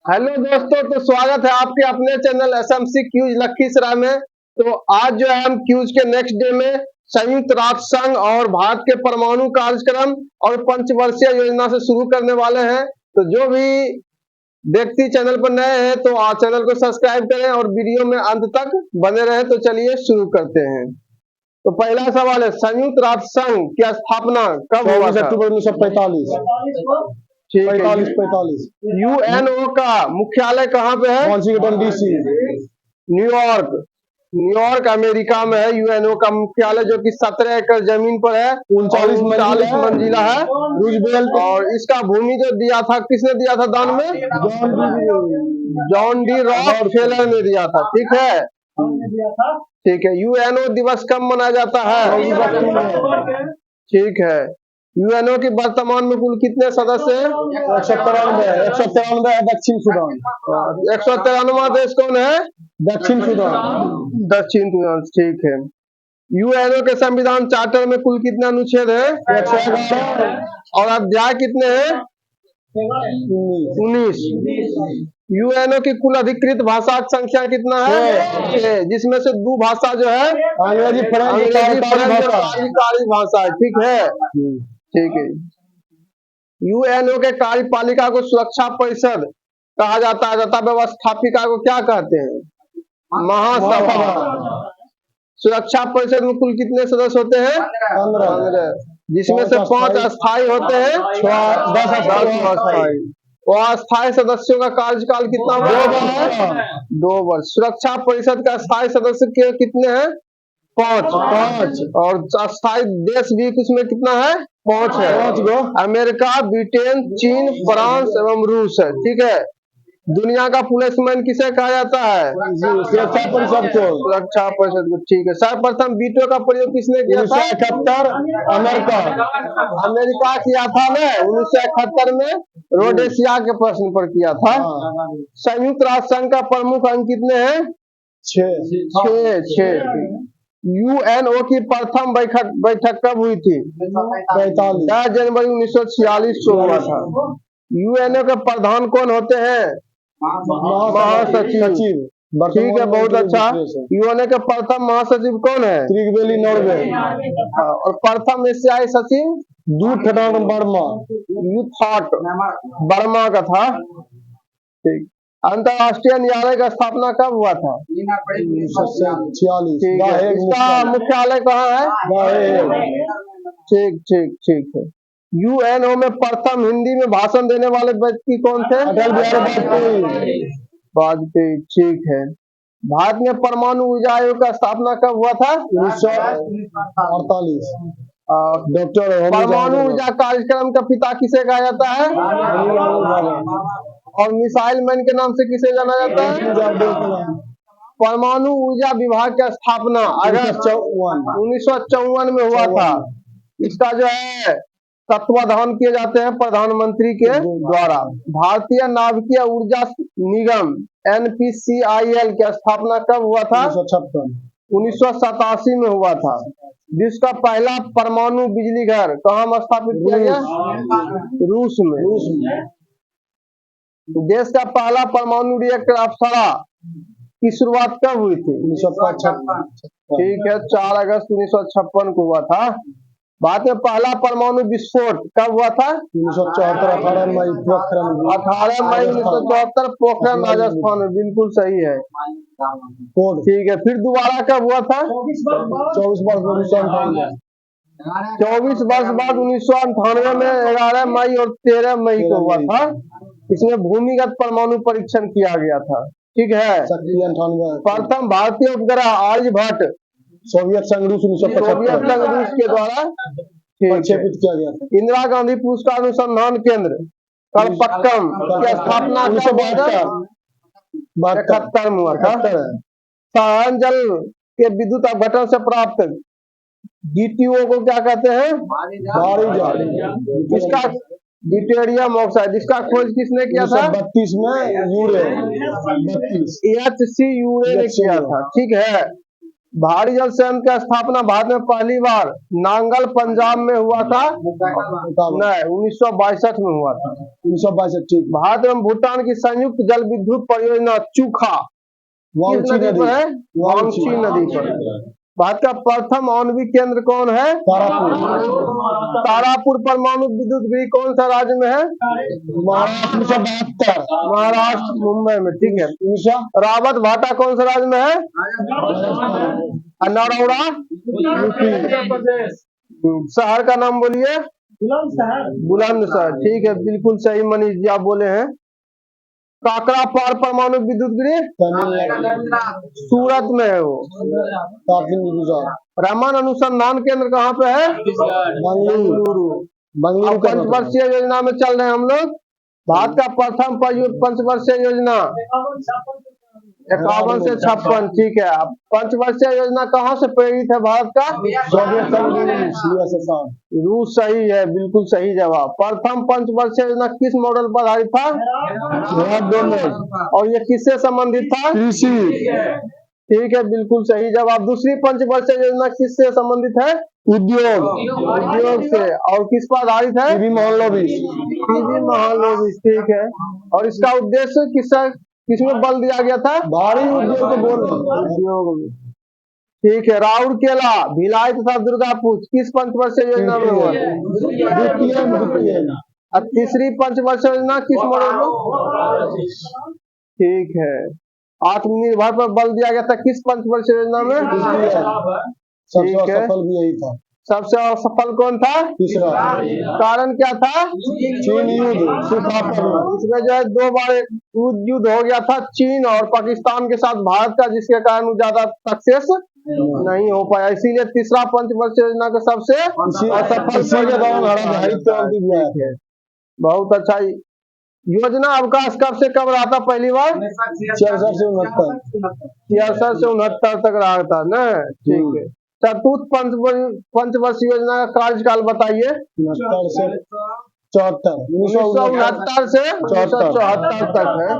Hello दोस्तों, तो स्वागत है आपके अपने चैनल एसएमसी क्यूज लखीसराय में। तो आज जो है हम क्यूज के नेक्स्ट डे में संयुक्त राष्ट्र संघ और भारत के परमाणु कार्यक्रम और पंचवर्षीय योजना से शुरू करने वाले हैं। तो जो भी व्यक्ति चैनल पर नए हैं तो चैनल को सब्सक्राइब करें और वीडियो में अंत तक बने रहे। तो चलिए शुरू करते हैं। तो पहला सवाल है, संयुक्त राष्ट्र संघ की स्थापना कब हुआ था? अक्टूबर 1945। ठीक है। 45। यूएनओ का मुख्यालय कहाँ पे है? Washington DC. New York. New York America में है यूएनओ का मुख्यालय, जो कि 17 एकड़ जमीन पर है, 39 मंजिला है। रूजवेल्ट। और इसका भूमि जो दिया था, किसने दिया था दान में? जॉन डी रॉकफेलर ने दिया था। ठीक है, ठीक है। यूएनओ दिवस कब मनाया जाता है? ठीक है। यूएनओ की वर्तमान में कुल कितने सदस्य हैं? 193 है। दक्षिण सूडान। 193वां देश कौन है? दक्षिण सूडान। दक्षिण सूडान। ठीक है। यूएनओ के संविधान चार्टर में कुल कितने अनुच्छेद है? 111 और अध्याय कितने हैं? 19। यूएनओ की कुल अधिकृत भाषा की संख्या कितना है? 6, जिसमें से 2 भाषा जो है अंग्रेजी कार्यकारी भाषा है। ठीक है, ठीक है। यूएनओ के कार्यपालिका को सुरक्षा परिषद कहा जाता है तथा व्यवस्थापिका को क्या कहते हैं? महासभा। सुरक्षा परिषद में कुल कितने सदस्य होते हैं? 15, जिसमें से 5 अस्थायी होते हैं, 10 अस्थायी। और अस्थायी सदस्यों का कार्यकाल कितना है? 2 वर्ष। सुरक्षा परिषद का अस्थायी सदस्य के कितने हैं? 5। और अस्थायी देश भी उसमें कितना है? 5 है। अमेरिका, ब्रिटेन, चीन, फ्रांस एवं रूस है। ठीक है। दुनिया का पुलिसमैन किसे कहा जाता है? सुरक्षा परिषद को। सुरक्षा परिषद को। ठीक है। सर्वप्रथम वीटो का प्रयोग किसने किया था? 1971 अमेरिका किया था ना, 1971 में रोडेशिया के प्रश्न पर किया था। संयुक्त राष्ट्र संघ का प्रमुख अंग कितने हैं? 6। यूएनओ की प्रथम बैठक कब हुई थी? 10 जनवरी 1946 को हुआ था। यूएनओ के प्रधान कौन होते हैं? महासचिव। ठीक है, बहुत अच्छा। यूएनओ के प्रथम महासचिव कौन है? त्रिगवेली नॉर्वे। और प्रथम एशियाई सचिव? यूथाट बर्मा। यूथाट बर्मा का था। ठीक। अंतर्राष्ट्रीय न्यायालय का स्थापना कब हुआ था? 1946। ठीक है। इसका मुख्यालय कहाँ है? ठीक ठीक ठीक है। यूएनओ में प्रथम हिंदी में भाषण देने वाले व्यक्ति कौन थे? अटल बिहारी वाजपेयी। ठीक है। भारत में परमाणु ऊर्जा आयोग का स्थापना कब हुआ था? 1948। डॉक्टर परमाणु ऊर्जा कार्यक्रम का पिता किसे कहा जाता है? और मिसाइल मैन के नाम से किसे जाना जाता है? परमाणु ऊर्जा विभाग की स्थापना अगस्त 1954 में हुआ था। इसका जो है तत्वाधान किए जाते हैं प्रधानमंत्री के द्वारा। भारतीय नाभिकीय ऊर्जा निगम NPCIL की स्थापना कब हुआ था? 1987 में हुआ था। जिसका पहला परमाणु बिजली घर कहाँ स्थापित किया गया? रूस में। देश का पहला परमाणु रिएक्टर अप्सरा की शुरुआत कब हुई थी? 1956। ठीक है, 4 अगस्त 1956 को हुआ था। भारत में पहला परमाणु विस्फोट कब हुआ था? 1974। 18 मई पोखरण। 18 मई 1974 पोखरण राजस्थान में। बिल्कुल सही है। ठीक है। फिर दोबारा कब हुआ था? 24 वर्ष 1998। 24 वर्ष बाद 1998 में 11 मई और 13 मई को हुआ था। इसमें भूमिगत परमाणु परीक्षण किया गया था। ठीक है। प्रथम भारतीय उपग्रह आर्यभट्ट सोवियत संघ रूस के द्वारा प्रक्षेपित किया गया था। इंदिरा गांधी पुरस्कार अनुसंधान केंद्र कलपक्कम की स्थापना 1972 में हुआ था। सारण जल के विद्युत अपघटन से प्राप्त DTO को क्या कहते हैं? इसका ड्यूटेरियम ऑक्साइड। इसका खोज किसने किया था? 32 में यूरे। HC यूरे ने किया था। ठीक है। भारी जल संयंत्र की स्थापना भारत में पहली बार नांगल पंजाब में हुआ था। नहीं, 1962 में हुआ था। 1962, ठीक। भारत एवं भूटान की संयुक्त जल विद्युत परियोजना चूखा किस नदी पर है? वांगची नदी पर। भारत का प्रथम आणविक केंद्र कौन है? तारापुर। तारापुर परमाणु विद्युत गृह कौन सा राज्य में है? महाराष्ट्र 1972। महाराष्ट्र, मुंबई में, ठीक है। 1900। रावत भाटा कौन सा राज्य में है? नरौड़ा, यूपी। शहर का नाम बोलिए। बुलंदशहर, ठीक है, बिल्कुल सही मनीष जी आप बोले हैं। काकड़ा पार परमाणु विद्युत गृह सूरत में है वो। रमन अनुसंधान केंद्र कहाँ पे है? बेंगलुरु। पंचवर्षीय योजना में चल रहे हैं हम लोग। भारत का प्रथम पंचवर्षीय योजना 51 से 56, ठीक है। पंचवर्षीय योजना कहाँ से प्रेरित है भारत का? सोवियत संघ, रूस, सही है, बिल्कुल सही जवाब। प्रथम पंचवर्षीय योजना किस मॉडल पर आधारित था? और ये किससे संबंधित था? कृषि, ठीक है, बिल्कुल सही जवाब। दूसरी पंचवर्षीय योजना किससे संबंधित है? उद्योग से। और किस पर आधारित है? पीवी महालनोबिस, ठीक है। और इसका उद्देश्य किसमें बल दिया गया था? भारी उद्योग को बोल उद्योग में, ठीक है। राउरकेला, भिलाई तथा दुर्गापुर किस पंचवर्षीय योजना में हुआ? और तीसरी पंचवर्षीय योजना किस मॉडल में? ठीक है। आत्मनिर्भर पर बल दिया गया था किस पंचवर्षीय योजना में? सबसे सफल भी यही था। सबसे असफल कौन था? तीसरा। कारण क्या था? चीन युद्ध। इसमें जो है 2 बार युद्ध हो गया था चीन और पाकिस्तान के साथ भारत का, जिसके कारण ज्यादा सक्सेस नहीं हो पाया। इसीलिए तीसरा पंचवर्षीय योजना का सबसे असफल। बहुत अच्छा। योजना अवकाश कब से कब रहा था पहली बार? 66 से 69। 66 से 69 तक रहा था ना, ठीक है। चतुर्थ पंचवर्षीय योजना का कार्यकाल बताइए। 69 से 74। 1969 से 1974 तक है,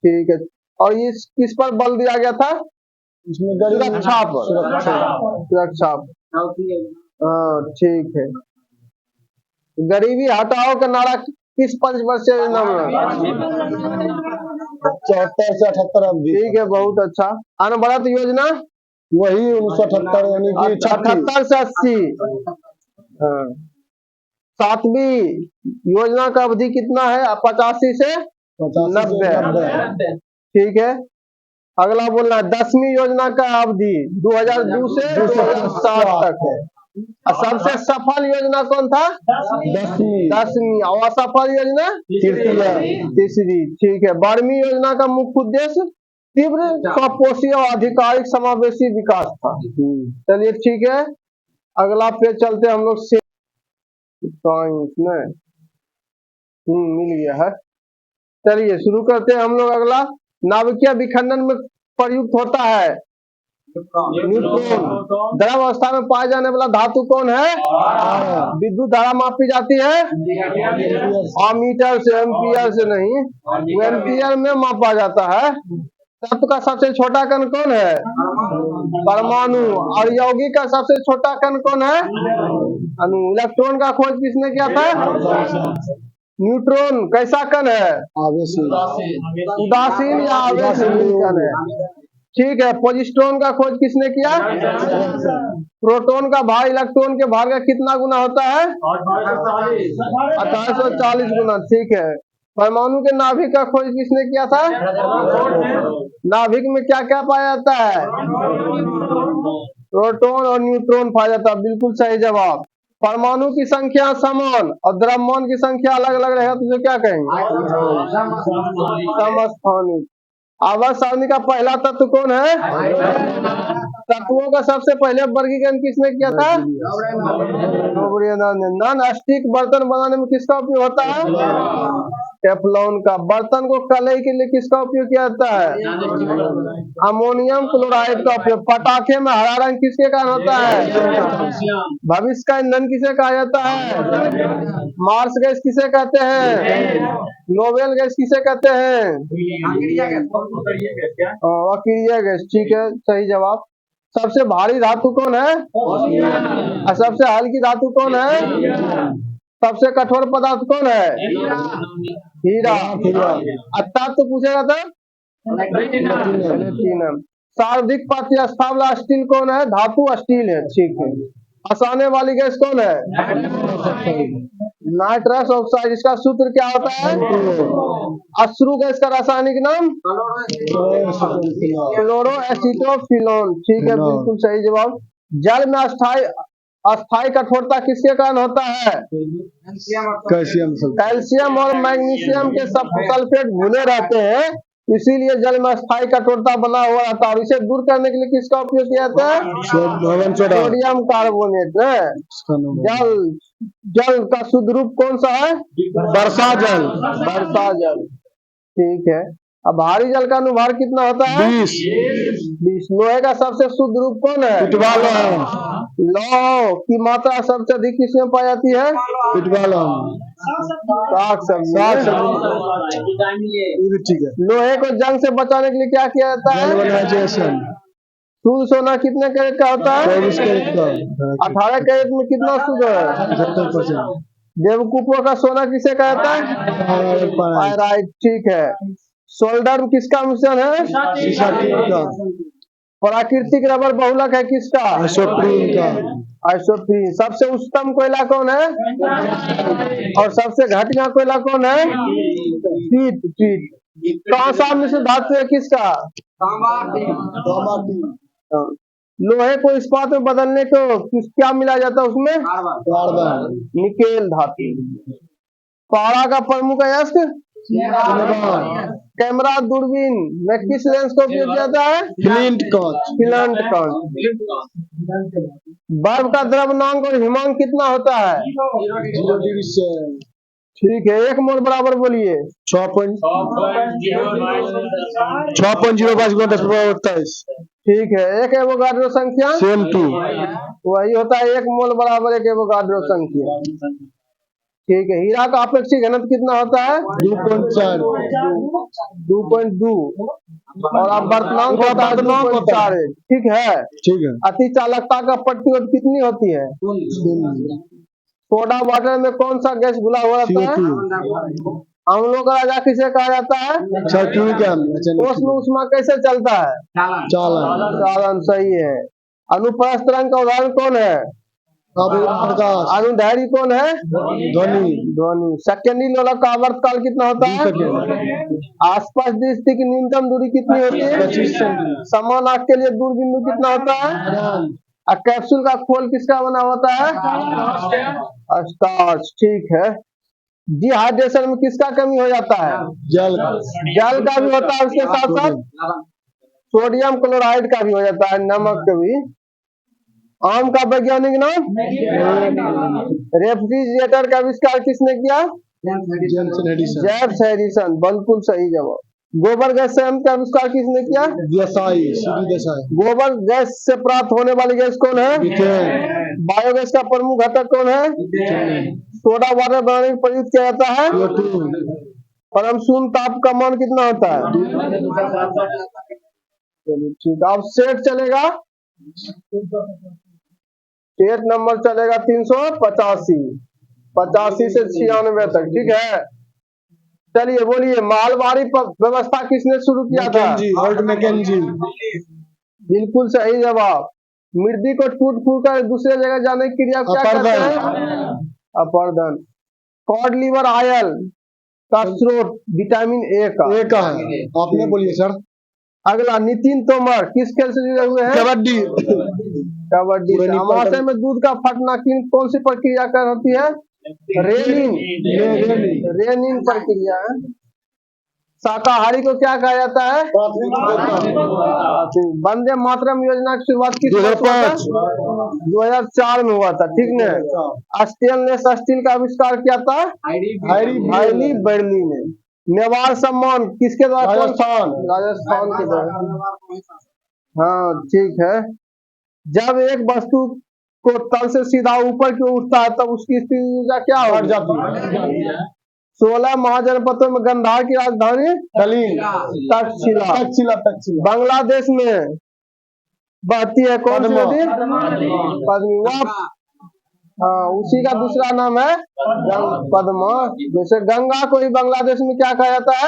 ठीक है। और इस किस पर बल दिया गया था? सुरक्षा पर। सुरक्षा, हाँ, ठीक है। गरीबी हटाओ का नारा किस पंचवर्षीय योजना में? 74 से 78 अवधि, ठीक है, बहुत अच्छा। अनवरत योजना वही 1978 यानी कि 78 से 80। हाँ। 7वीं योजना का अवधि कितना है? 85 से 90, ठीक है। अगला बोलना है 10वीं योजना का अवधि 2002 से 2007 तक है। सबसे सफल योजना कौन था? 10वीं। और असफल योजना? तीसरी, ठीक है। 12वीं योजना का मुख्य उद्देश्य तीव्र स्वपोषी और आधिकारिक समावेशी विकास था। चलिए, ठीक है। अगला पेज चलते हम लोग साइंस में। मिल गया है। चलिए शुरू करते हैं हम लोग। अगला, नाभिकीय विखंडन में प्रयुक्त होता है न्यूट्रॉन। द्रव अवस्था में पाए जाने वाला धातु कौन है? विद्युत धारा मापी जाती है अमीटर से, एम्पियर से नहीं, वो एम्पियर में मापा जाता है। तत्व का सबसे छोटा कण कौन है? परमाणु। और यौगिक का सबसे छोटा कण कौन है? अणु। इलेक्ट्रॉन का खोज किसने किया था? न्यूट्रॉन कैसा कण है? उदासीन या आवेशहीन कण है, ठीक है। पोजिट्रॉन का खोज किसने किया? प्रोटॉन का भार इलेक्ट्रॉन के भार का कितना गुना होता है? 1840 गुना, ठीक है। परमाणु के नाभिक का खोज किसने किया था? नाभिक में क्या क्या पाया जाता है? प्रोटॉन और न्यूट्रॉन पाया जाता है, बिल्कुल सही जवाब। परमाणु की संख्या समान और द्रव्यमान की संख्या अलग अलग रहेगा तो क्या कहेंगे? समस्थानिक। आवर्त सारणी का पहला तत्व कौन है? तत्वों का सबसे पहले वर्गीकरण किसने किया था? नॉन स्टिक बर्तन बनाने में किसका उपयोग होता है? टेफ्लॉन का। बर्तन को कलई के लिए किसका उपयोग किया जाता है? अमोनियम क्लोराइड का उपयोग। पटाखे में हरा रंग किसके कारण होता है? भविष्य का ईंधन किसे कहा जाता है? मार्स गैस किसे कहते हैं? नोबेल गैस किसे कहते हैं? अकीरिया गैस, ठीक है, सही जवाब। सबसे भारी धातु कौन है? और सबसे हल्की धातु कौन है? सबसे कठोर पदार्थ कौन है? हीरा। तत्व पूछेगा तो प्लेटिनम। सर्वाधिक प्रतिस्थापन वाला स्टील कौन है? धातु स्टील है। ठीक है। आसाने वाली गैस कौन है? Nitrous oxide. इसका सूत्र क्या होता है? अश्रु गैस का रासायनिक नाम? क्लोरोएसिटोफिनोन। ठीक है, बिल्कुल सही जवाब। जल में अस्थायी कठोरता किसके कारण होता है? कैल्शियम और मैग्नीशियम के सल्फेट घुले रहते हैं, इसीलिए जल में अस्थायी कठोरता बना हुआ रहता है। इसे दूर करने के लिए किसका उपयोग किया जाता है? Sodium carbonate. जल का शुद्ध रूप कौन सा है? वर्षा जल। वर्षा जल। ठीक है। अब भारी जल का अनुभार कितना होता है? 20। लोहे का सबसे शुद्ध रूप कौन है? लौह की मात्रा सबसे अधिक किसमें पाई जाती है? लोहे को जंग से बचाने के लिए क्या किया जाता है? शुद्ध सोना कितने कैरेट का होता है? 24 कैरेट का। 18 कैरेट में कितना शुद्ध है? 75%। बेवकूफों का सोना किसे कहता है? पायराइट। ठीक है। सोल्डर किसका मिश्रण है? प्राकृतिक रबर बहुलक है किसका? आइसोप्रीन। सबसे उच्चतम कोयला कौन है? और सबसे घटिया कोयला कौन है? पीट। कौन सा मिश्र धातु है किसका? लोहे को इस्पात में बदलने को क्या मिला जाता है उसमें? निकेल धातु। पारा का प्रमुख अयस्क? कैमरा दूरबीन में किस लेंस का उपयोग किया जाता है? फ्लिंट कांच। बर्फ का द्रव्यमान और हिमांक कितना होता है? 0 डिग्री से। ठीक है। 1 मोल बराबर बोलिए। 6.05 ठीक है। एक एवोगाड्रो संख्या? सेम 2। वही होता है 1 मोल बराबर 1 एवोगाड्रो संख्या। ठीक है। हीरा का अपेक्षित घनत्व कितना होता है? 2.2। और अब वर्तमान को 2.4। ठीक है। अति चालकता का प्रतिरोध कितनी होती है? सोडा वाटर में कौन सा गैस घुला हुआ रहता है? अम्लों का राजा किसे कहा जाता है? ऊष्मा कैसे चलता है? चालन। सही है। अनुप्रस्थ तरंग का उदाहरण कौन है? अनुदैर्घ्य कौन है? ध्वनि। सेकेंडी लोलक का आवर्तकाल कितना होता है? आसपास दृष्टि की न्यूनतम दूरी कितनी होती है? 25 सेंटीमीटर। समान आंख के लिए दूर बिंदु कितना होता है? कैप्सूल का खोल किसका बना होता है? स्टार्च। ठीक है। डिहाइड्रेशन में किसका कमी हो जाता है? जल का भी होता है, उसके साथ साथ सोडियम क्लोराइड का भी हो जाता है, नमक का भी। आम का वैज्ञानिक नाम? रेफ्रिजरेटर का आविष्कार किसने किया? James Edison. बिल्कुल सही जवाब। गोबर गैस संयंत्र का आविष्कार किसने किया? देसाई। गोबर गैस से प्राप्त होने वाली गैस कौन है? बायोगैस का प्रमुख घटक कौन है? सोडा वाटर बनाने में प्रयुक्त किया जाता है? परम शून्य ताप का मान कितना होता है? ठीक। अब सेट चलेगा। सेट नंबर चलेगा 385 से 96 तक। ठीक है। चलिए बोलिए, मालवाड़ी व्यवस्था किसने शुरू किया था? मैकेंजी। बिल्कुल सही जवाब। मृदा को टूट फूट कर दूसरे जगह जाने की क्रिया क्या कहते हैं? अपर्दन। कॉड लिवर ऑयल का स्रोत विटामिन ए का है। आपने बोलिए सर। अगला, नितिन तोमर किस खेल से जुड़े हुए हैं? कबड्डी। अमाशय में दूध का फटना कौन सी प्रक्रिया कर होती है? रेनिंग प्रक्रिया है। शाकाहारी को क्या कहा जाता है? वंदे मातरम योजना की शुरुआत किस वर्ष 2004 में हुआ था। ठीक है। स्टेनलेस स्टील का आविष्कार किया था? हाईली बर्ली ने। मेवाड़ सम्मान किसके द्वारा? राजस्थान के द्वारा। हाँ, ठीक है। जब एक वस्तु को तल से सीधा ऊपर की ओर उठता है तब उसकी स्थिति ऊर्जा क्या बढ़ जाती है? 16 महाजनपदों में गंधार की राजधानी? तक्षशिला। बांग्लादेश में बहती है कौन सी नदी? पद्मी। वह हाँ, उसी का दूसरा नाम है पद्मा। जैसे गंगा को ही बांग्लादेश में क्या कहा जाता है?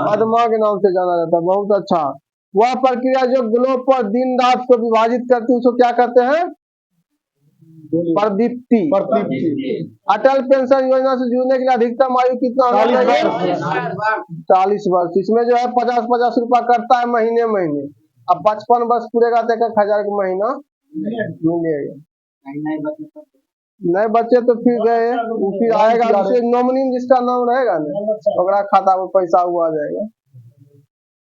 पद्मा के नाम से जाना जाता है। बहुत अच्छा। वह प्रक्रिया जो ग्लोब पर दिन रात को विभाजित करती है उसको क्या कहते हैं? प्रदीप्ति। अटल पेंशन योजना से जुड़ने के लिए अधिकतम आयु कितना होना चाहिए? 40 वर्ष। इसमें जो है 50-50 रुपया कटता है महीने महीने। अब 55 वर्ष पूरेगा तो 1,000 का महीना मिलेगा। नए बच्चे तो फिर गए, वो फिर आएगा दूसरे नॉमिनी जिसका नाम रहेगा ना ओकरा खाता में पैसा हुआ जाएगा।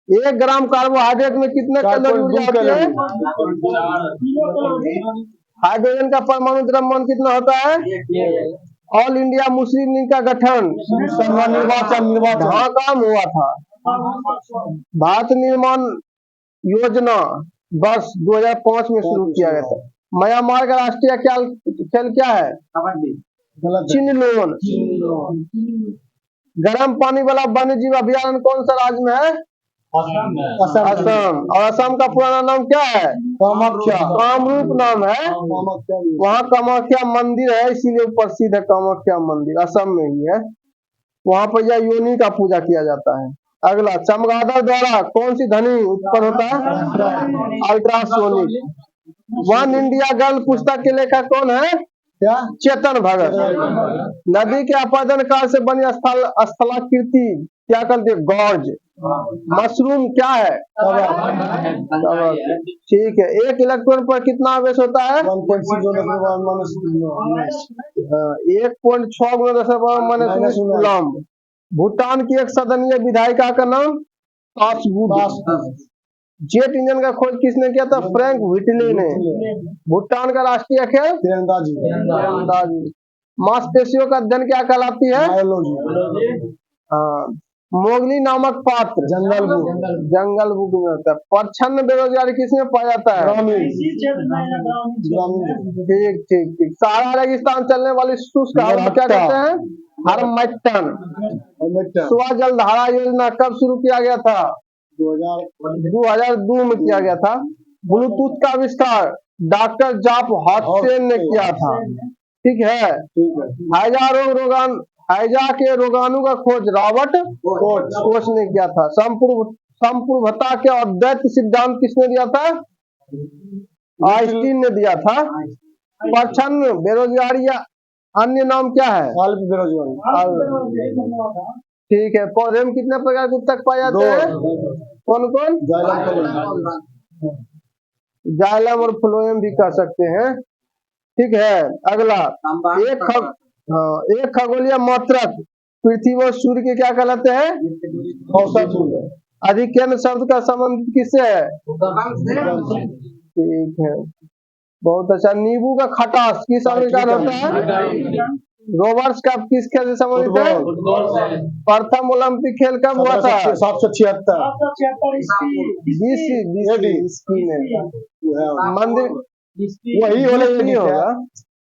1 ग्राम कार्बोहाइड्रेट में कितने कैलोरी ऊर्जा होती है? हाइड्रोजन का परमाणु द्रव्यमान कितना होता है? ऑल इंडिया मुस्लिम लीग का गठन कहाँ काम हुआ था? भारत निर्माण योजना वर्ष 2005 में शुरू किया गया था। म्यांमार का राष्ट्रीय खेल क्या है? चिनलोन। गर्म पानी वाला वन्य जीव अभयारण्य कौन सा राज्य में है? असम। और असम का पुराना नाम क्या है? कामाख्या। कामरूप नाम है। वहाँ कामाख्या मंदिर है, इसीलिए प्रसिद्ध है कामाख्या मंदिर, असम में ही है। वहाँ पर यह योनि का पूजा किया जाता है। अगला, चमगादड़ द्वारा कौन सी ध्वनि उत्पन्न होता है? अल्ट्रासोनिक। वन इंडिया गर्ल पुस्तक के लेखक कौन है? चेतन भगत। नदी के अपर्दन काल से बनी स्थलाकृति क्या कहते हैं? गॉर्ज। मशरूम क्या है? ठीक है। 1 इलेक्ट्रॉन पर कितना आवेश होता है? 1.6 कूलम्ब। भूटान की एक सदनीय विधायिका का नाम? जेट इंजन का खोज किसने किया था? फ्रैंक व्हिटले ने। भूटान का राष्ट्रीय खेल? तीरंदाजी। मांसपेशियों का अध्ययन क्या कहलाती है? हाँ। मोगली नामक पात्र जंगल बुक में होता है। प्रच्छन्न बेरोजगारी किसमें पाया जाता है? ठीक ठीक ठीक। सहारा रेगिस्तान चलने वाली शुष्क हवा क्या कहते हैं? हरमट्टन। सुआ जल धारा योजना कब शुरू किया गया था? 2002 में किया गया था। ब्लूटूथ का आविष्कार डॉक्टर जाप हॉटसेन ने किया था। ठीक है। हैजा के रोगाणु का खोज रॉबर्ट कोच ने किया था। संपूर्णता के अद्वैत सिद्धांत किसने दिया था? आइंस्टीन ने दिया था। प्रच्छन्न बेरोजगारी या अन्य नाम क्या है? अल्प बेरोजगारी। ठीक है। पौधे में कितने प्रकार के उत्तक पाए जाते हैं? कौन कौन? जाइलम और फ्लोएम भी कह सकते हैं। ठीक है। अगला, एक खगोलीय मात्रक पृथ्वी और सूर्य के क्या कहलाते हैं? औसत। अधिकेंद्र शब्द का संबंध किससे है? ठीक है, बहुत अच्छा। नींबू का खटास किस आविष्कार होता है? रोवर्स कप किस खेल से संबंधित है? प्रथम ओलंपिक खेल कब हुआ था? 776 ईस्वी में। मंदिर वही होगा।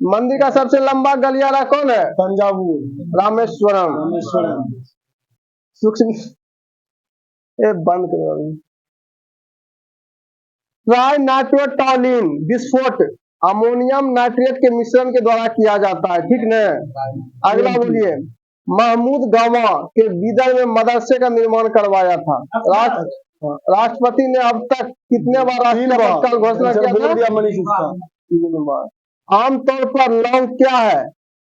मंदिर का सबसे लंबा गलियारा कौन है? तंजावुर। रामेश्वरम। सूक्ष्म बंद करो। ट्राइनाइट्रोटॉलीन विस्फोट अमोनियम नाइट्रेट के मिश्रण के द्वारा किया जाता है। ठीक न? अगला बोलिए। महमूद गामा के बीदर में मदरसे का निर्माण करवाया था। राष्ट्रपति ने अब तक कितने बार राष्ट्रीय पुरस्कार घोषणा किया था? 3 बार। आमतौर पर लौंग क्या है?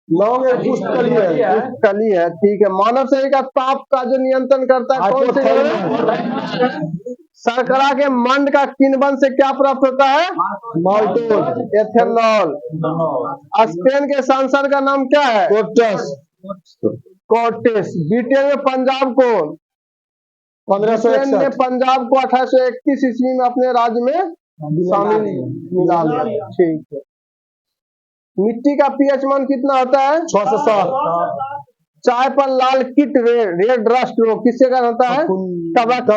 लौंग एक पुष्पकली है। ठीक है। मानव शरीर का ताप का जो नियंत्रण करता है कौन से? शर्करा के मंड का किण्वन से क्या प्राप्त होता है? माल्टोज। एथेनॉल। स्पेन के सांसद का नाम क्या है? कोर्टेस। ब्रिटेन में पंजाब को 1561 ने पंजाब को 1831 ईस्वी में अपने राज्य में शामिल मिला लिया। ठीक है। मिट्टी का पीएच मान कितना होता है? 6 से 7। चाय पर लाल कीट रेड रस्ट रोग किसके कारण होता है? कवक।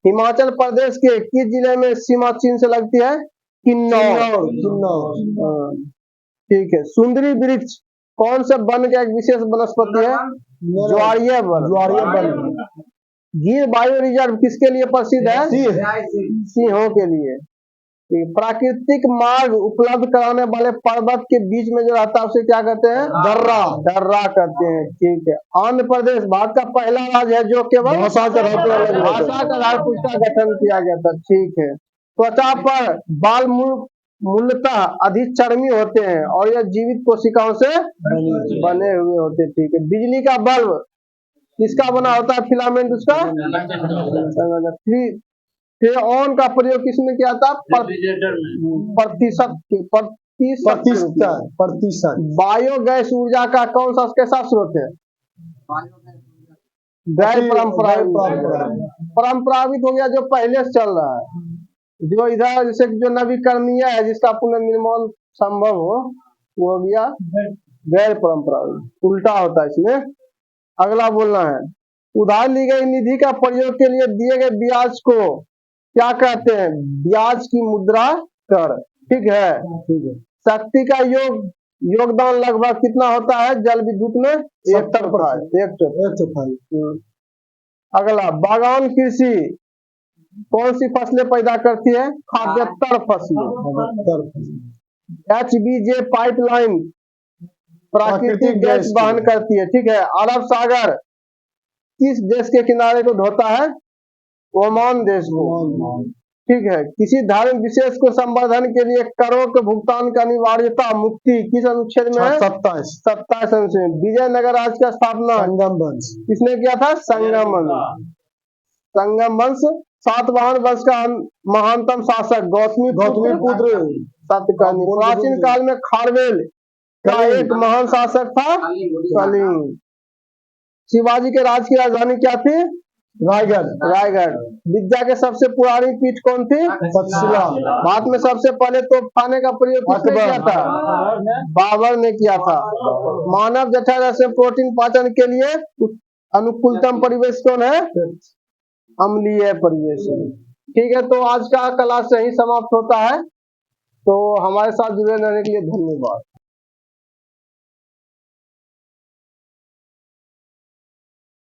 हिमाचल प्रदेश के किस जिले में सीमा चीन से लगती है? किन्नौर। ठीक है। सुंदरी वृक्ष कौन से वन का एक विशेष वनस्पति है? ज्वारीय वन। गिर बायो रिजर्व किसके लिए प्रसिद्ध है? सिंहों के लिए। प्राकृतिक मार्ग उपलब्ध कराने वाले पर्वत के बीच में जो रहता है उसे क्या कहते हैं? दर्रा। दर्रा कहते हैं। ठीक है। आंध्र प्रदेश भारत का पहला राज्य है जो केवल भाषा के आधार पर अलग अलग भाषा के आधार पर उसका गठन किया गया था। ठीक है। त्वचा पर बाल मूलतः अधिक चर्मी होते हैं और यह जीवित कोशिकाओं से बने हुए होते हैं। ठीक है। बिजली का बल्ब किसका बना होता है? फिलामेंट उसका। फ्रेऑन का प्रयोग किसमें किया था? प्रतिशत। बायोगैस ऊर्जा का कौन सा कैसा स्रोत है? गैर परंपरागत हो गया जो पहले से चल रहा है, जो इधर जैसे जो नवीकरणीय है जिसका पुनर्निर्माण संभव हो वो हो गया गैर परंपरागत। उल्टा होता है इसमें। अगला बोलना है, उधार ली गई निधि का प्रयोग के लिए दिए गए ब्याज को क्या कहते हैं? ब्याज की मुद्रा कर। ठीक है। शक्ति का योगदान लगभग कितना होता है जल विद्युत में? 1/3। अगला, बागान कृषि कौन सी फसलें पैदा करती है? खाद्येतर फसलें। HBJ पाइपलाइन प्राकृतिक गैस वहन करती है। ठीक है। अरब सागर किस देश के किनारे को धोता है? ओमान देश को। ठीक है। किसी धर्म विशेष को संवर्धन के लिए करों के भुगतान की अनिवार्यता मुक्ति किस अनुच्छेद में है? 27 अनुच्छेद। विजयनगर राज्य का स्थापना संगम वंश किसने किया था? संगम वंश। सातवाहन वंश का महानतम शासक गौतमीपुत्र सातकर्णी। प्राचीन काल में खारवेल का एक महान शासक था कलिंग। शिवाजी के राज्य की राजधानी क्या थी? रायगढ़। विद्या के सबसे पुरानी पीठ कौन थी? तक्षशिला। भारत में सबसे पहले तोपखाने का प्रयोग किसने किया था? बाबर ने किया था। मानव जठर से प्रोटीन पाचन के लिए अनुकूलतम परिवेश कौन है? अम्लीय परिवेश। ठीक है। तो आज का क्लास यही समाप्त होता है। तो हमारे साथ जुड़े रहने के लिए धन्यवाद।